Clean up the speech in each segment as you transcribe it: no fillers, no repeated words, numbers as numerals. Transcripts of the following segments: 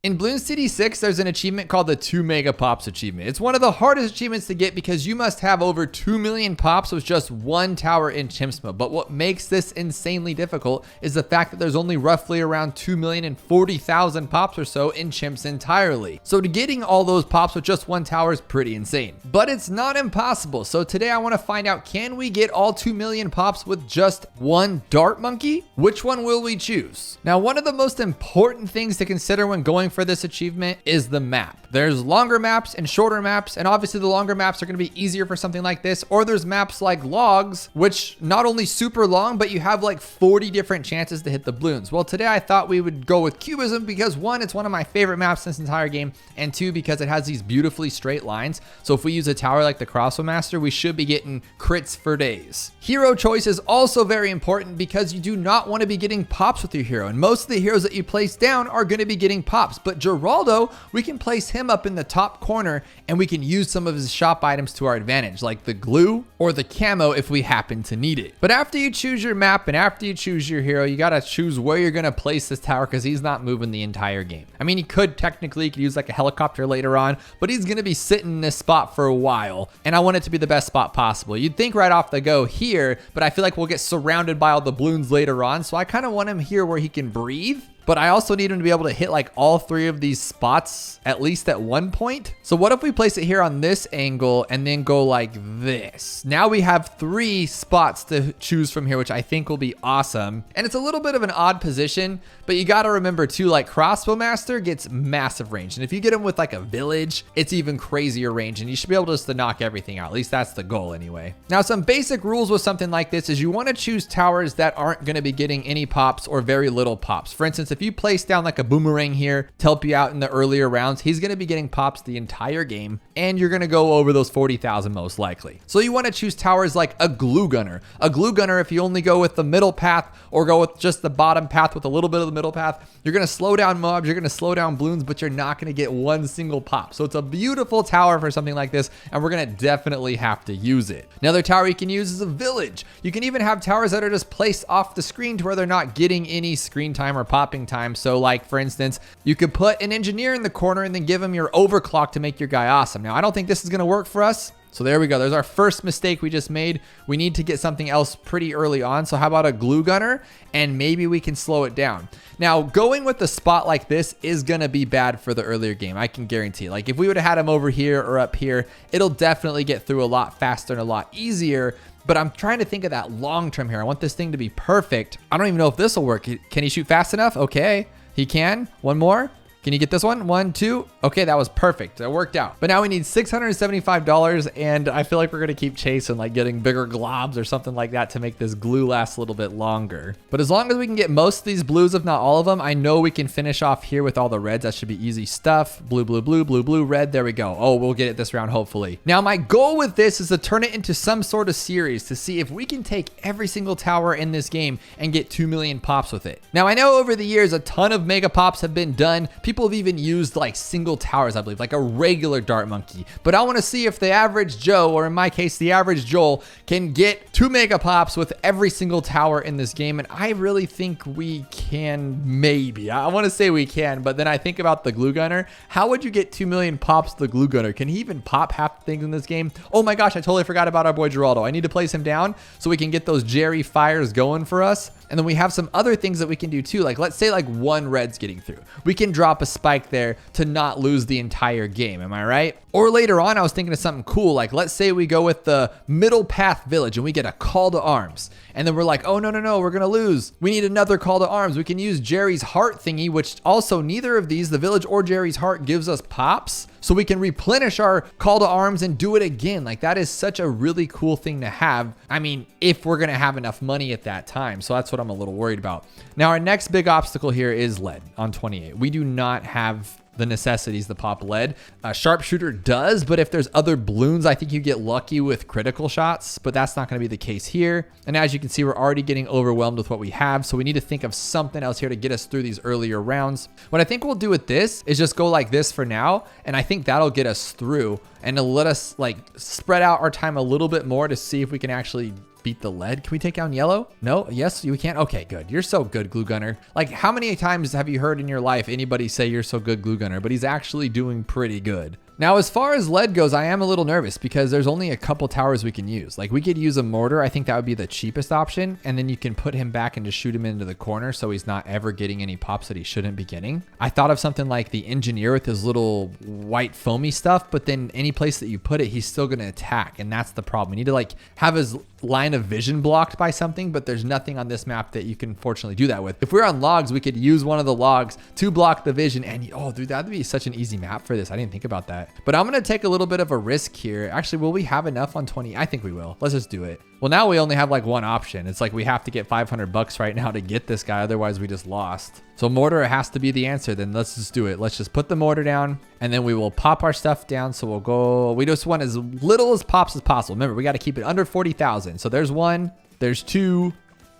In Bloons TD6, there's an achievement called the 2 Megapops Achievement. It's one of the hardest achievements to get because you must have over 2 million pops with just one tower in Chimps mode. But what makes this insanely difficult is the fact that there's only roughly around 2,040,000 pops or so in Chimps entirely. So to getting all those pops with just one tower is pretty insane. But it's not impossible. So today I want to find out, can we get all 2 million pops with just one dart monkey? Which one will we choose? Now, one of the most important things to consider when going for this achievement is the map. There's longer maps and shorter maps, and obviously the longer maps are going to be easier for something like this, or there's maps like logs, which not only super long, but you have like 40 different chances to hit the balloons. Well, today I thought we would go with cubism because one, it's one of my favorite maps in this entire game, and two, because it has these beautifully straight lines. So if we use a tower like the Crossbow Master, we should be getting crits for days. Hero choice is also very important because you do not want to be getting pops with your hero, and most of the heroes that you place down are going to be getting pops. But Geraldo, we can place him up in the top corner and we can use some of his shop items to our advantage, like the glue or the camo if we happen to need it. But after you choose your map and after you choose your hero, you got to choose where you're going to place this tower because he's not moving the entire game. I mean, he could technically use like a helicopter later on, but he's going to be sitting in this spot for a while, and I want it to be the best spot possible. You'd think right off the go here, but I feel like we'll get surrounded by all the balloons later on, so I kind of want him here where he can breathe. But I also need him to be able to hit like all three of these spots at least at one point. So what if we place it here on this angle and then go like this? Now we have 3 spots to choose from here, which I think will be awesome. And it's a little bit of an odd position, but you got to remember too, like Crossbow Master gets massive range. And if you get him with like a village, it's even crazier range, and you should be able just to knock everything out. At least that's the goal anyway. Now, some basic rules with something like this is you want to choose towers that aren't going to be getting any pops or very little pops. For instance, if you place down like a boomerang here to help you out in the earlier rounds, he's going to be getting pops the entire game, and you're going to go over those 40,000 most likely. So you want to choose towers like a glue gunner. A glue gunner, if you only go with the middle path or go with just the bottom path with a little bit of the middle path, you're going to slow down mobs, you're going to slow down balloons, but you're not going to get one single pop. So it's a beautiful tower for something like this, and we're going to definitely have to use it. Another tower you can use is a village. You can even have towers that are just placed off the screen to where they're not getting any screen time or popping time. So like, for instance, you could put an engineer in the corner and then give him your overclock to make your guy awesome. Now, I don't think this is going to work for us. So there we go. There's our first mistake we just made. We need to get something else pretty early on. So how about a glue gunner? And maybe we can slow it down. Now, going with a spot like this is going to be bad for the earlier game. I can guarantee. Like if we would have had him over here or up here, it'll definitely get through a lot faster and a lot easier. But I'm trying to think of that long term here. I want this thing to be perfect. I don't even know if this will work. Can he shoot fast enough? Okay, he can. One more. Can you get this one? 1, 2. Okay, that was perfect. That worked out. But now we need $675, and I feel like we're going to keep chasing, like getting bigger globs or something like that to make this glue last a little bit longer. But as long as we can get most of these blues, if not all of them, I know we can finish off here with all the reds. That should be easy stuff. Blue, blue, blue, blue, blue, red. There we go. Oh, we'll get it this round, hopefully. Now, my goal with this is to turn it into some sort of series to see if we can take every single tower in this game and get 2 million pops with it. Now, I know over the years, a ton of mega pops have been done. People have even used like single towers, I believe, like a regular dart monkey. But I want to see if the average Joe, or in my case, the average Joel, can get 2 mega pops with every single tower in this game. And I really think we can, maybe. I want to say we can, but then I think about the glue gunner. How would you get 2 million pops to the glue gunner? Can he even pop half the things in this game? Oh my gosh, I totally forgot about our boy Geraldo. I need to place him down so we can get those Jerry fires going for us. And then we have some other things that we can do too. Like let's say like one red's getting through. We can drop a spike there to not lose the entire game. Am I right? Or later on, I was thinking of something cool. Like let's say we go with the middle path village and we get a call to arms. And then we're like, oh, no, we're going to lose. We need another call to arms. We can use Jerry's heart thingy, which also neither of these, the village or Jerry's heart, gives us pops. So we can replenish our call to arms and do it again. Like that is such a really cool thing to have. I mean, if we're going to have enough money at that time. So that's what I'm a little worried about. Now, our next big obstacle here is lead on 28. We do not have the necessities to pop lead. Sharpshooter does, but if there's other balloons, I think you get lucky with critical shots, but that's not going to be the case here. And as you can see, we're already getting overwhelmed with what we have. So we need to think of something else here to get us through these earlier rounds. What I think we'll do with this is just go like this for now. And I think that'll get us through and it'll let us like spread out our time a little bit more to see if we can actually beat the lead. Can we take down yellow? No? Yes, you can. Okay, good. You're so good, glue gunner. Like, how many times have you heard in your life anybody say you're so good, glue gunner? But he's actually doing pretty good. Now, as far as lead goes, I am a little nervous because there's only a couple towers we can use. Like, we could use a mortar. I think that would be the cheapest option. And then you can put him back and just shoot him into the corner so he's not ever getting any pops that he shouldn't be getting. I thought of something like the engineer with his little white foamy stuff, but then any place that you put it, he's still going to attack. And that's the problem. We need to like have his line of vision blocked by something, but there's nothing on this map that you can fortunately do that with. If we're on logs, we could use one of the logs to block the vision. And oh, dude, that'd be such an easy map for this. I didn't think about that. But I'm going to take a little bit of a risk here. Actually, will we have enough on 20? I think we will. Let's just do it. Well, now we only have like one option. It's like we have to get $500 right now to get this guy. Otherwise, we just lost. So mortar has to be the answer. Then let's just do it. Let's just put the mortar down and then we will pop our stuff down. So we'll go, we just want as little as pops as possible. Remember, we got to keep it under 40,000. So there's 1, there's 2,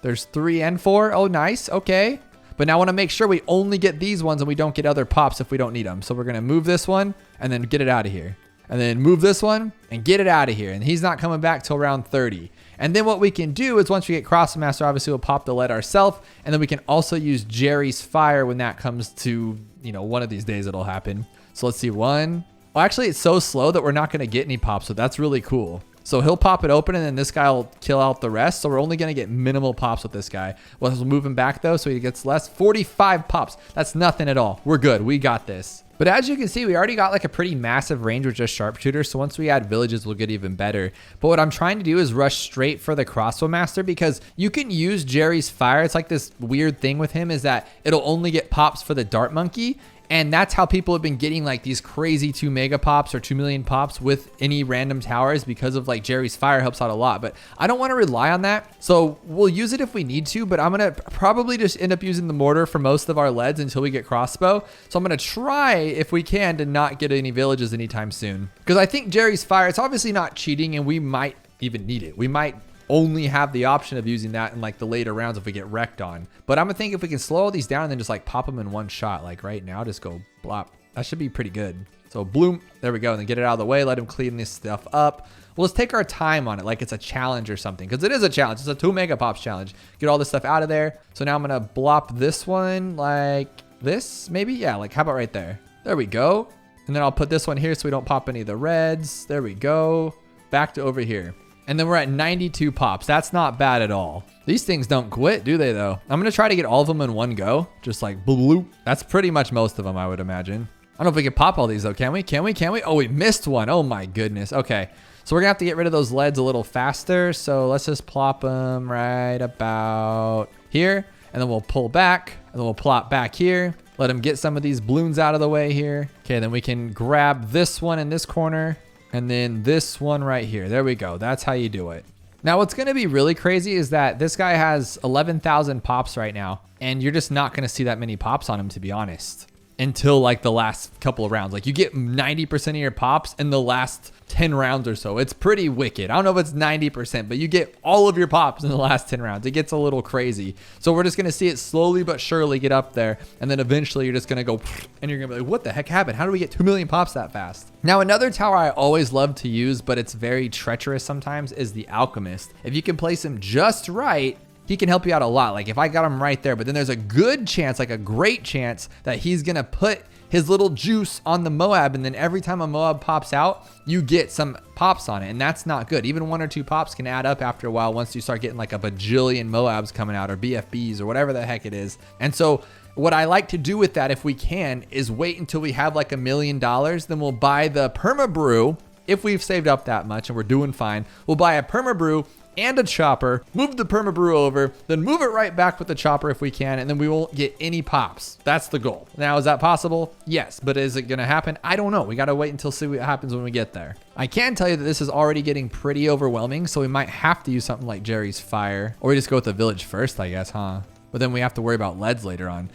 there's 3 and 4. Oh, nice. Okay. But now I want to make sure we only get these ones and we don't get other pops if we don't need them. So we're going to move this one and then get it out of here. And then move this one and get it out of here. And he's not coming back till round 30. And then what we can do is once we get Cross Master, obviously we'll pop the lead ourselves. And then we can also use Jerry's fire when that comes to, you know, one of these days it'll happen. So let's see, 1. Well, actually it's so slow that we're not going to get any pops. So that's really cool. So he'll pop it open and then this guy will kill out the rest. So we're only going to get minimal pops with this guy. We'll move him back though so he gets less. 45 pops. That's nothing at all. We're good. We got this. But as you can see, we already got like a pretty massive range with just sharpshooter. So once we add villages, we'll get even better. But what I'm trying to do is rush straight for the crossbow master because you can use Jerry's fire. It's like this weird thing with him is that it'll only get pops for the dart monkey. And that's how people have been getting like these crazy 2 mega pops or 2 million pops with any random towers because of like Jerry's fire helps out a lot. But I don't want to rely on that. So we'll use it if we need to, but I'm going to probably just end up using the mortar for most of our leads until we get crossbow. So I'm going to try if we can to not get any villages anytime soon. Because I think Jerry's fire, it's obviously not cheating and we might even need it. We might only have the option of using that in like the later rounds if we get wrecked on. But I'm gonna think if we can slow all these down and then just like pop them in one shot, like right now, just go blop. That should be pretty good. So bloom, there we go. And then get it out of the way, let him clean this stuff up. We'll just take our time on it like it's a challenge or something because it is a challenge. It's a 2 mega pops challenge. Get all this stuff out of there. So now I'm gonna blop this one like this, maybe? Yeah, like how about right there? There we go. And then I'll put this one here so we don't pop any of the reds. There we go. Back to over here. And then we're at 92 pops. That's not bad at all. These things don't quit, do they though? I'm gonna try to get all of them in one go. Just like bloop. That's pretty much most of them, I would imagine. I don't know if we can pop all these though, can we? Can we? Can we? Oh, we missed one. Oh my goodness. Okay. So we're gonna have to get rid of those leads a little faster. So let's just plop them right about here. And then we'll pull back. And then we'll plop back here. Let them get some of these balloons out of the way here. Okay, then we can grab this one in this corner. And then this one right here. There we go. That's how you do it. Now, what's going to be really crazy is that this guy has 11,000 pops right now. And you're just not going to see that many pops on him, to be honest, until like the last couple of rounds. Like you get 90% of your pops in the last 10 rounds or so. It's pretty wicked. I don't know if it's 90%, but you get all of your pops in the last 10 rounds. It gets a little crazy. So we're just going to see it slowly but surely get up there. And then eventually you're just going to go and you're going to be like, what the heck happened? How do we get 2 million pops that fast? Now, another tower I always love to use, but it's very treacherous sometimes, is the Alchemist. If you can place him just right, he can help you out a lot. Like if I got him right there, but then there's a good chance, like a great chance that he's going to put his little juice on the MOAB. And then every time a MOAB pops out, you get some pops on it. And that's not good. Even 1 or 2 pops can add up after a while once you start getting like a bajillion MOABs coming out or BFBs or whatever the heck it is. And so what I like to do with that, if we can, is wait until we have like $1 million. Then we'll buy the perma brew. If we've saved up that much and we're doing fine, we'll buy a perma brew and a chopper, move the perma brew over, then move it right back with the chopper if we can, and then we won't get any pops. That's the goal. Now, is that possible? Yes, but is it gonna happen? I don't know. We gotta wait until see what happens when we get there. I can tell you that this is already getting pretty overwhelming, so we might have to use something like Jerry's fire, or we just go with the village first, I guess, huh? But then we have to worry about leads later on.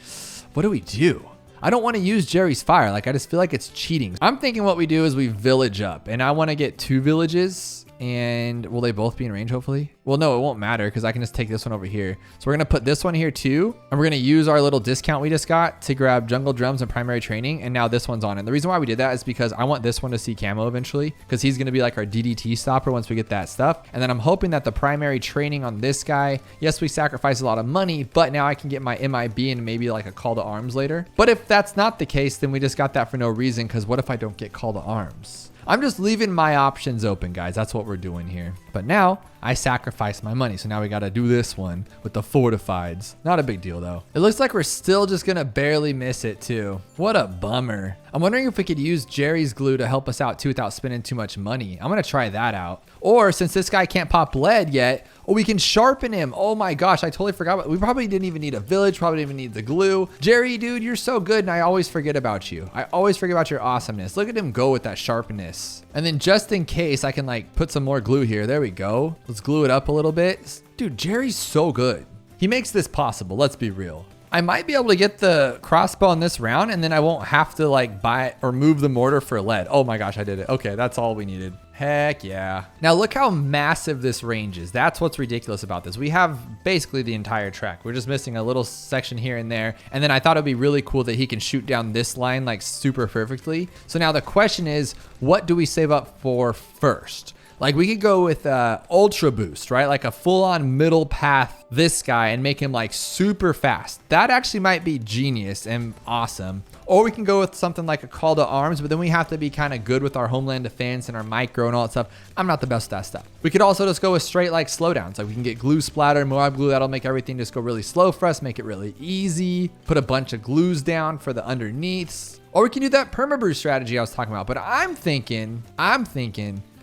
What do we do? I don't want to use Jerry's fire. Like, I just feel like it's cheating. I'm thinking what we do is we village up, and I want to get 2 villages And will they both be in range, hopefully? Well, no, it won't matter because I can just take this one over here. So we're going to put this one here too. And we're going to use our little discount we just got to grab jungle drums and primary training. And now this one's on. And the reason why we did that is because I want this one to see camo eventually, because he's going to be like our DDT stopper once we get that stuff. And then I'm hoping that the primary training on this guy, yes, we sacrifice a lot of money, but now I can get my MIB and maybe like a call to arms later. But if that's not the case, then we just got that for no reason, because what if I don't get call to arms? I'm just leaving my options open, guys. That's what we're doing here. But now I sacrificed my money. So now we got to do this one with the fortifieds. Not a big deal though. It looks like we're still just going to barely miss it too. What a bummer. I'm wondering if we could use Jerry's glue to help us out too without spending too much money. I'm going to try that out. Or since this guy can't pop lead yet, we can sharpen him. Oh my gosh, I totally forgot. We probably didn't even need a village, probably didn't even need the glue. Jerry, dude, you're so good, and I always forget about you. I always forget about your awesomeness. Look at him go with that sharpness. And then just in case, I can like put some more glue here. There we go. Let's glue it up a little bit. Dude, Jerry's so good. He makes this possible, let's be real. I might be able to get the crossbow in this round, and then I won't have to like buy or move the mortar for lead. Oh my gosh, I did it. Okay, that's all we needed. Heck yeah. Now look how massive this range is. That's what's ridiculous about this. We have basically the entire track. We're just missing a little section here and there. And then I thought it'd be really cool that he can shoot down this line like super perfectly. So now the question is, what do we save up for first? Like we could go with ultra boost, right? Like a full on middle path, this guy, and make him like super fast. That actually might be genius and awesome. Or we can go with something like a call to arms, but then we have to be kind of good with our homeland defense and our micro and all that stuff. I'm not the best at that stuff. We could also just go with straight like slowdowns. Like we can get glue splatter, MOAB glue. That'll make everything just go really slow for us, make it really easy. Put a bunch of glues down for the underneaths. Or we can do that perma-brew strategy I was talking about. But I'm thinking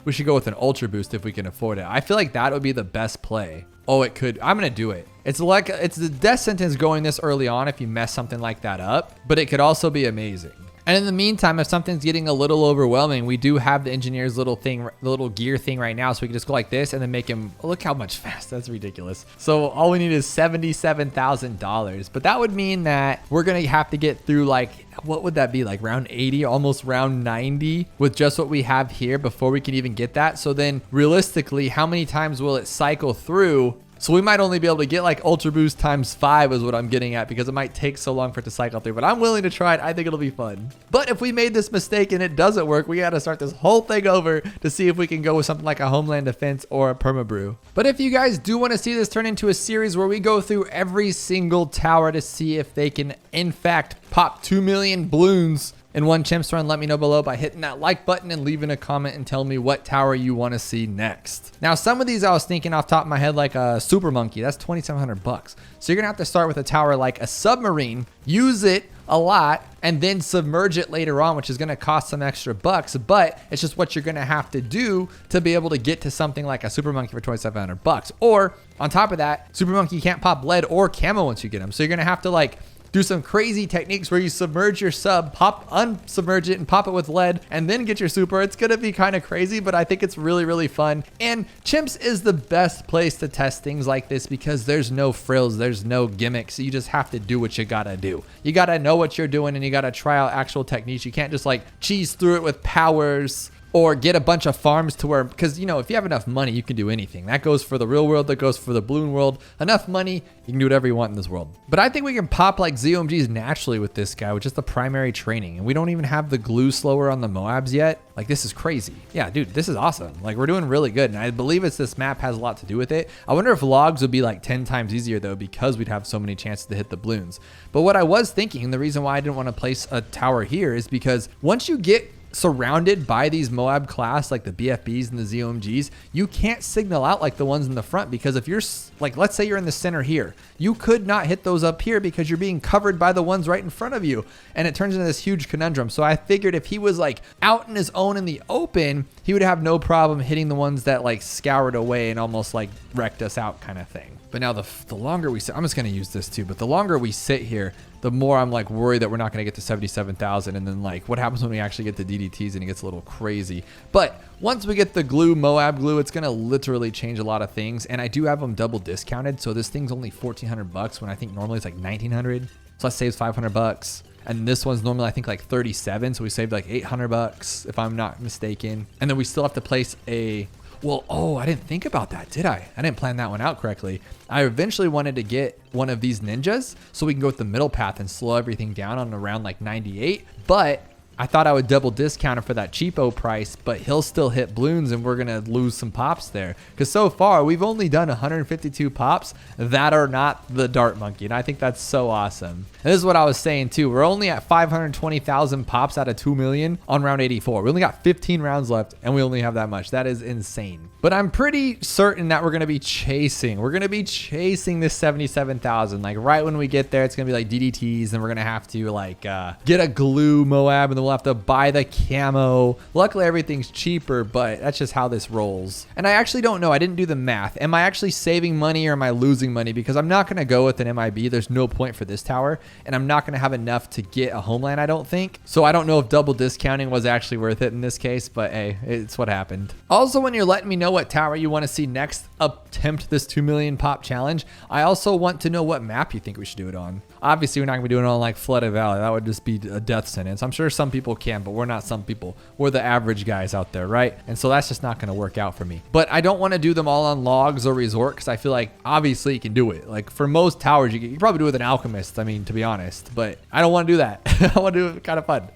we should go with an ultra boost if we can afford it. I feel like that would be the best play. Oh, it could. I'm going to do it. It's the death sentence going this early on if you mess something like that up, but it could also be amazing. And in the meantime, if something's getting a little overwhelming, we do have the engineer's little thing, the little gear thing right now. So we can just go like this and then make him, look how much fast. That's ridiculous. So all we need is $77,000. But that would mean that we're going to have to get through like, what would that be? Like round 80, almost round 90 with just what we have here before we can even get that. So then realistically, how many times will it cycle through? So we might only be able to get like Ultra Boost times 5 is what I'm getting at, because it might take so long for it to cycle through, but I'm willing to try it. I think it'll be fun. But if we made this mistake and it doesn't work, we got to start this whole thing over to see if we can go with something like a Homeland Defense or a Perma-Brew. But if you guys do want to see this turn into a series where we go through every single tower to see if they can in fact pop 2 million Bloons in one chimps run, let me know below by hitting that like button and leaving a comment and tell me what tower you want to see next. Now, some of these I was thinking off the top of my head, like a super monkey, that's 2,700 bucks. So you're gonna have to start with a tower like a submarine, use it a lot, and then submerge it later on, which is gonna cost some extra bucks, but it's just what you're gonna have to do to be able to get to something like a super monkey for 2,700 bucks. Or on top of that, super monkey can't pop lead or camo once you get them. So you're gonna have to like do some crazy techniques where you submerge your sub, unsubmerge it and pop it with lead, and then get your super. It's gonna be kind of crazy, but I think it's really, really fun. And Chimps is the best place to test things like this because there's no frills, there's no gimmicks. You just have to do what you gotta do. You gotta know what you're doing and you gotta try out actual techniques. You can't just like cheese through it with powers or get a bunch of farms to where, because you know, if you have enough money, you can do anything. That goes for the real world, that goes for the Bloon world. Enough money, you can do whatever you want in this world. But I think we can pop like ZOMGs naturally with this guy with just the primary training. And we don't even have the glue slower on the Moabs yet. Like, this is crazy. Yeah, dude, this is awesome. Like, we're doing really good. And I believe this map has a lot to do with it. I wonder if logs would be like 10 times easier though, because we'd have so many chances to hit the Bloons. But what I was thinking, and the reason why I didn't want to place a tower here is because once you get surrounded by these MOAB-class, like the BFBs and the ZOMGs, you can't signal out like the ones in the front, because if you're like, let's say you're in the center here, you could not hit those up here because you're being covered by the ones right in front of you, and it turns into this huge conundrum. So I figured if he was like out in his own in the open, he would have no problem hitting the ones that like scoured away and almost like wrecked us out kind of thing. But now the longer we sit, I'm just going to use this too, but the longer we sit here, the more I'm like worried that we're not going to get to 77,000. And then like, what happens when we actually get the DDTs and it gets a little crazy. But once we get the glue, MOAB glue, it's going to literally change a lot of things. And I do have them double discounted. So this thing's only 1,400 bucks when I think normally it's like 1,900. So that saves 500 bucks. And this one's normally, I think, like 37. So we saved like 800 bucks if I'm not mistaken. And then we still have to place a, Well, oh, I didn't think about that, did I? I didn't plan that one out correctly. I eventually wanted to get one of these ninjas so we can go with the middle path and slow everything down on around like 98. But I thought I would double discount it for that cheapo price, but he'll still hit balloons and we're gonna lose some pops there. Because so far we've only done 152 pops that are not the dart monkey, and I think that's so awesome. And this is what I was saying too. We're only at 520,000 pops out of 2 million on round 84. We only got 15 rounds left and we only have that much. That is insane. But I'm pretty certain that we're gonna be chasing. We're gonna be chasing this 77,000. Like right when we get there, it's gonna be like DDTs, and we're gonna have to like get a glue MOAB, and then we'll have to buy the camo. Luckily everything's cheaper, but that's just how this rolls. And I actually don't know. I didn't do the math. Am I actually saving money or am I losing money? Because I'm not gonna go with an MIB. There's no point for this tower. And I'm not going to have enough to get a homeland, I don't think. So I don't know if double discounting was actually worth it in this case, but hey, it's what happened. Also, when you're letting me know what tower you want to see next attempt this 2 million pop challenge, I also want to know what map you think we should do it on. Obviously, we're not going to be doing it on like Flooded Valley. That would just be a death sentence. I'm sure some people can, but we're not some people. We're the average guys out there, right? And so that's just not going to work out for me. But I don't want to do them all on logs or resort, because I feel like obviously you can do it. Like for most towers, you can probably do it with an alchemist, I mean, to be honest, but I don't want to do that. I want to do it kind of fun.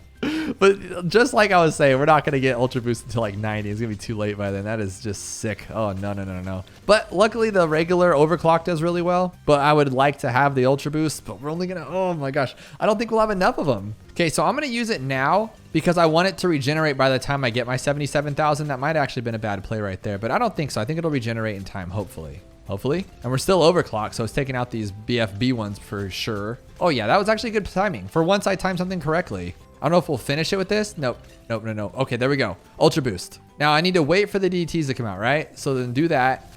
But just like I was saying, we're not going to get Ultra Boost until like 90. It's going to be too late by then. That is just sick. Oh, no. But luckily, the regular overclock does really well. But I would like to have the Ultra Boost, but we're only going to, oh my gosh. I don't think we'll have enough of them. Okay, so I'm going to use it now because I want it to regenerate by the time I get my 77,000. That might actually have been a bad play right there, but I don't think so. I think it'll regenerate in time, hopefully. And we're still overclocked, so it's taking out these BFB ones for sure. Oh yeah, that was actually good timing. For once I timed something correctly. I don't know if we'll finish it with this. Nope. Okay, there we go. Ultra Boost. Now I need to wait for the DTs to come out, right? So then do that.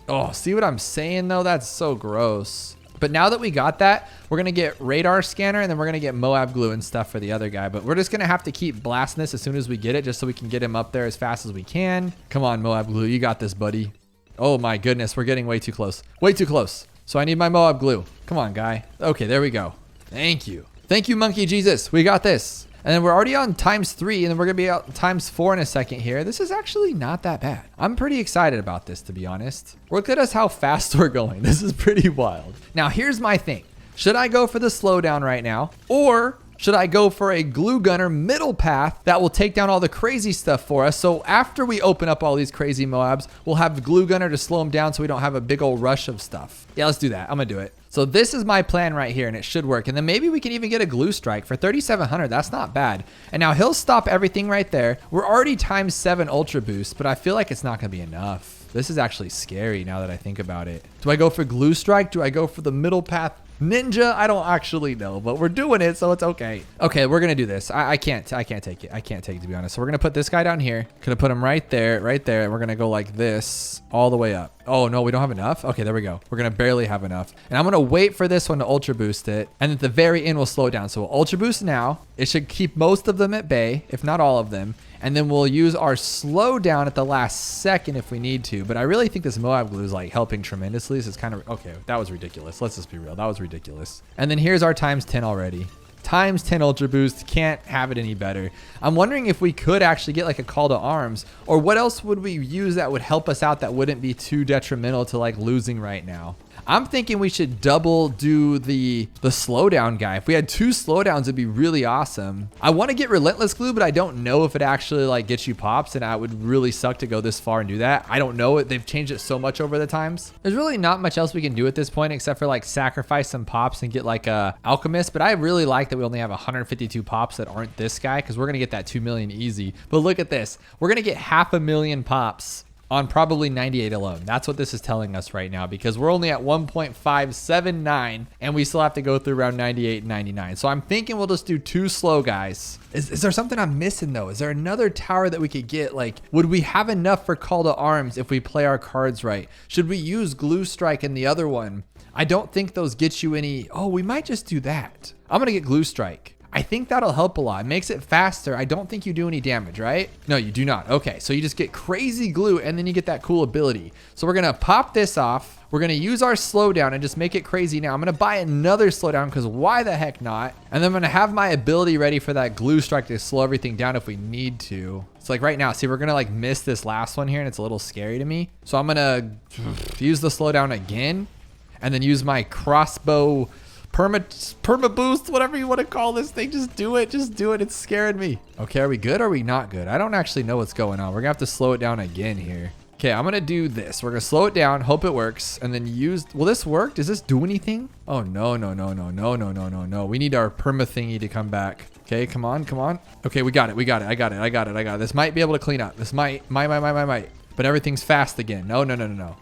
Oh, see what I'm saying though? That's so gross. But now that we got that, we're going to get radar scanner, and then we're going to get MOAB glue and stuff for the other guy. But we're just going to have to keep blasting this as soon as we get it, just so we can get him up there as fast as we can. Come on, MOAB glue. You got this, buddy. Oh my goodness, we're getting way too close. Way too close. So I need my MOAB glue. Come on, guy. Okay, there we go. Thank you. Thank you, Monkey Jesus. We got this. And then we're already on ×3, and then we're going to be out ×4 in a second here. This is actually not that bad. I'm pretty excited about this, to be honest. Look at us how fast we're going. This is pretty wild. Now, here's my thing. Should I go for the slowdown right now, or should I go for a glue gunner middle path that will take down all the crazy stuff for us? So after we open up all these crazy MOABs, we'll have the glue gunner to slow them down so we don't have a big old rush of stuff. Yeah, let's do that. I'm gonna do it. So this is my plan right here, and it should work. And then maybe we can even get a glue strike for 3,700. That's not bad. And now he'll stop everything right there. We're already ×7 ultra boost, but I feel like it's not gonna be enough. This is actually scary now that I think about it. Do I go for glue strike? Do I go for the middle path ninja? I don't actually know, but we're doing it, so it's okay. Okay, we're gonna do this. I can't take it. I can't take it, to be honest. So we're gonna put this guy down here. Gonna put him right there, and we're gonna go like this all the way up. Oh no, we don't have enough. Okay, there we go. We're gonna barely have enough, and I'm gonna wait for this one to ultra boost it, and at the very end we'll slow it down. So we'll ultra boost now. It should keep most of them at bay, if not all of them. And then we'll use our slow down at the last second if we need to. But I really think this MOAB glue is like helping tremendously. So it's kind of, okay, that was ridiculous. Let's just be real. That was ridiculous. And then here's our ×10 already. ×10 ultra boost. Can't have it any better. I'm wondering if we could actually get like a call to arms, or what else would we use that would help us out that wouldn't be too detrimental to like losing right now. I'm thinking we should double do the slowdown guy. If we had 2 slowdowns, it'd be really awesome. I want to get relentless glue, but I don't know if it actually like gets you pops, and I would really suck to go this far and do that. I don't know it. They've changed it so much over the times. There's really not much else we can do at this point except for like sacrifice some pops and get like a alchemist. But I really like that we only have 152 pops that aren't this guy, because we're gonna get that 2 million easy. But look at this. We're gonna get 500,000 pops on probably 98 alone. That's what this is telling us right now, because we're only at 1.579 and we still have to go through around 98 and 99. So I'm thinking we'll just do 2 slow guys. Is there something I'm missing though? Is there another tower that we could get? Like, would we have enough for call to arms if we play our cards right? Should we use glue strike in the other one? I don't think those get you any. Oh, we might just do that. I'm gonna get glue strike. I think that'll help a lot. It makes it faster. I don't think you do any damage, right? No, you do not. Okay, so you just get crazy glue and then you get that cool ability. So we're gonna pop this off. We're gonna use our slowdown and just make it crazy now. I'm gonna buy another slowdown because why the heck not? And then I'm gonna have my ability ready for that glue strike to slow everything down if we need to. So like right now, see, we're gonna like miss this last one here and it's a little scary to me. So I'm gonna use the slowdown again and then use my crossbow perma boost, whatever you want to call this thing. Just do it. Just do it. It's scaring me. Okay, are we good or are we not good? I don't actually know what's going on. We're gonna have to slow it down again here. Okay, I'm gonna do this. We're gonna slow it down, hope it works, and then use, will this work? Does this do anything? Oh, no. We need our perma thingy to come back. Okay, come on. Okay, we got it. I got it. This might be able to clean up. This might. But everything's fast again. No.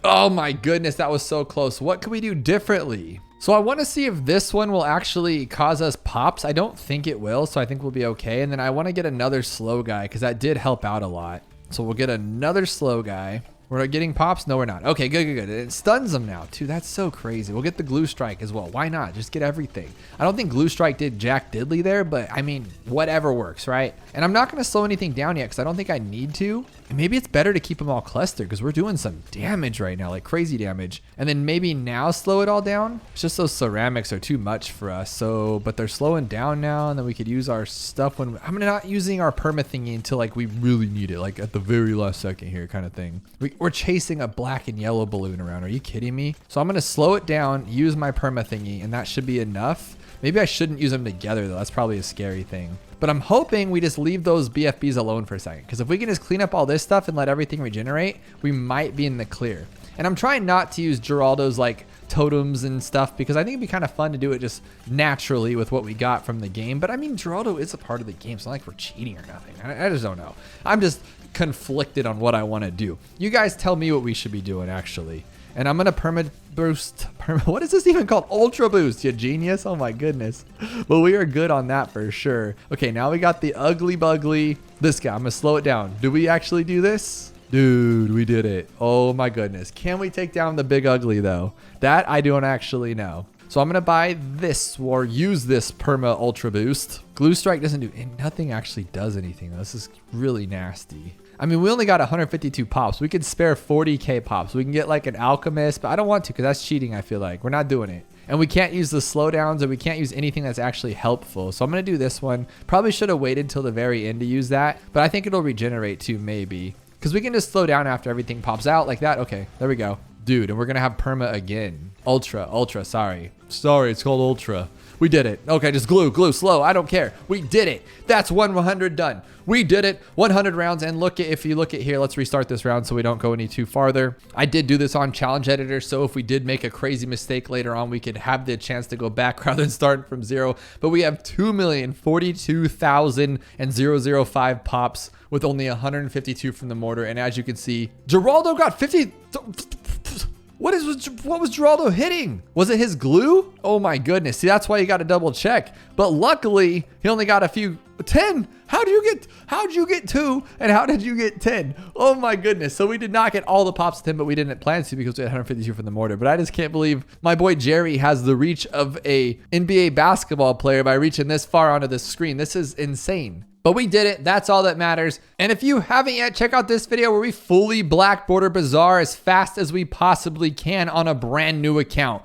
Oh my goodness, that was so close. What can we do differently? So I want to see if this one will actually cause us pops. I don't think it will, so I think we'll be okay. And then I want to get another slow guy because that did help out a lot. So we'll get another slow guy. We're getting pops? No, we're not. Okay, good. It stuns them now, too. That's so crazy. We'll get the glue strike as well. Why not? Just get everything. I don't think glue strike did jack diddly there, but I mean, whatever works, right? And I'm not going to slow anything down yet because I don't think I need to. And maybe it's better to keep them all clustered because we're doing some damage right now, like crazy damage. And then maybe now slow it all down. It's just those ceramics are too much for us. So, but they're slowing down now, and then we could use our stuff when I'm not using our perma thingy until like we really need it, like at the very last second here kind of thing. We're chasing a black and yellow balloon around. Are you kidding me? So I'm going to slow it down, use my perma thingy, and that should be enough. Maybe I shouldn't use them together though. That's probably a scary thing. But I'm hoping we just leave those BFBs alone for a second. Because if we can just clean up all this stuff and let everything regenerate, we might be in the clear. And I'm trying not to use Geraldo's like totems and stuff because I think it'd be kind of fun to do it just naturally with what we got from the game. But I mean, Geraldo is a part of the game. It's not like we're cheating or nothing. I just don't know. I'm just conflicted on what I want to do. You guys tell me what we should be doing actually. And I'm going to perma boost. What is this even called? Ultra boost, you genius. Oh my goodness. Well, we are good on that for sure. Okay, now we got the ugly bugly. This guy, I'm going to slow it down. Do we actually do this? Dude, we did it. Oh my goodness. Can we take down the big ugly though? That I don't actually know. So I'm going to buy this or use this perma ultra boost. Glue strike doesn't do, and nothing actually does anything. This is really nasty. I mean, we only got 152 pops. We could spare 40k pops. We can get like an alchemist, but I don't want to because that's cheating, I feel like. We're not doing it. And we can't use the slowdowns or we can't use anything that's actually helpful. So I'm going to do this one. Probably should have waited till the very end to use that, but I think it'll regenerate too, maybe. Because we can just slow down after everything pops out like that. Okay, there we go. Dude, and we're going to have perma again. Ultra, sorry. Sorry, it's called ultra. We did it. Okay, just glue, slow. I don't care. We did it. That's 100 done. We did it. 100 rounds. And look at, if you look at here, let's restart this round so we don't go any too farther. I did do this on challenge editor. So if we did make a crazy mistake later on, we could have the chance to go back rather than starting from zero. But we have 2,042,005 pops with only 152 from the mortar. And as you can see, Geraldo got 50. What was Geraldo hitting? Was it his glue? Oh my goodness. See, that's why you got to double check. But luckily, he only got a few 10. How'd you get 2? And how did you get 10? Oh my goodness. So we did not get all the pops to him, but we didn't plan to because we had 152 from the mortar. But I just can't believe my boy Jerry has the reach of a NBA basketball player by reaching this far onto the screen. This is insane. But we did it. That's all that matters. And if you haven't yet, check out this video where we fully black border bazaar as fast as we possibly can on a brand new account.